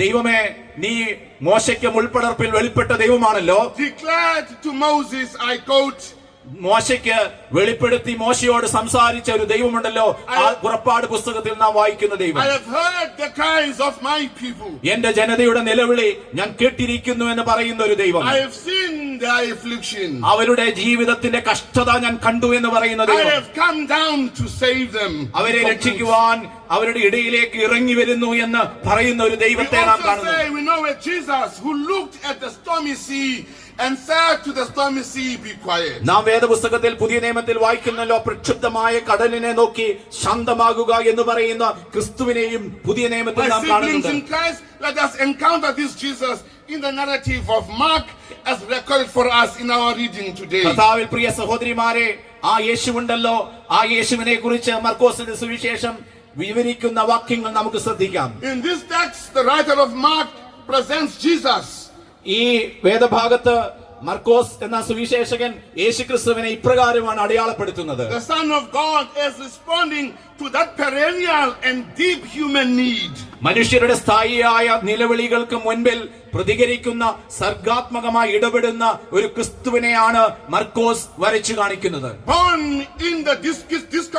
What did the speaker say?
ദൈവമേ, നീ മോശയ്ക്ക് മുൾപ്പടർപ്പിൽ വെളിപ്പെട്ട ദൈവമാണല്ലോ. Declared to Moses, I quote, മോശയ്ക്ക് വെളിപ്പെടുത്തി മോശയോട് സംസാരിച്ച ഒരു ദൈവമുണ്ടല്ലോ. ആ പുറപ്പാട് പുസ്തകത്തിൽ നാം വായിക്കുന്ന ദൈവം. I have heard the cries of my people. എന്റെ ജനതയുടെ നിലവിളി ഞാൻ കേട്ടിരിക്കുന്നു എന്ന് പറയുന്ന ഒരു ദൈവം. I have seen their affliction. അവരുടെ ജീവിതത്തിന്റെ കഷ്ടത ഞാൻ കണ്ടു എന്ന് പറയുന്ന I ദൈവം. have come down to save them. അവരെ രക്ഷിക്കുവാൻ അവരുടെ ഇടയിലേക്ക് ഇറങ്ങി വരുന്നു എന്ന് പറയുന്ന ഒരു We ദൈവത്തെ നാം also കാണുന്നു. say we know a Jesus who looked at the stormy sea and said to the stormy sea, be quiet. നാം വേദപുസ്തകത്തിൽ പുതിയ നിയമത്തിൽ വായിക്കുന്നല്ലോ, പ്രക്ഷുബ്ധമായ കടലിനെ നോക്കി ശാന്തമാകുക എന്ന് പറയുന്ന ക്രിസ്തുവിനെയും പുതിയ നിയമത്തിൽ My നാം siblings കാണുന്നുണ്ട്. in Christ, let us encounter this Jesus in the narrative of Mark as recorded for us in our reading today. കർത്താവിൽ പ്രിയ സഹോദരിമാരെ, ആ യേശുവുണ്ടല്ലോ, ആ യേശുവിനെ കുറിച്ച് മർക്കോസിന്റെ സുവിശേഷം വിവരിക്കുന്ന വാക്യങ്ങൾ നമുക്ക് ശ്രദ്ധിക്കാം. In this text, the writer of Mark presents Jesus. ഈ വേദഭാഗത്ത് മർക്കോസ് എന്ന സുവിശേഷകൻ യേശുക്രിസ്തുവിനെ ഇപ്രകാരമാണ് അടയാളപ്പെടുത്തുന്നത്. The Son of God is responding to that perennial and deep human need. മനുഷ്യരുടെ സ്ഥായിയായ നിലവിളികൾക്ക് മുൻപിൽ പ്രതികരിക്കുന്ന സർഗാത്മകമായി ഇടപെടുന്ന ഒരു ക്രിസ്തുവിനെയാണ് മർക്കോസ് വരച്ചു കാണിക്കുന്നത്. Born in the discontent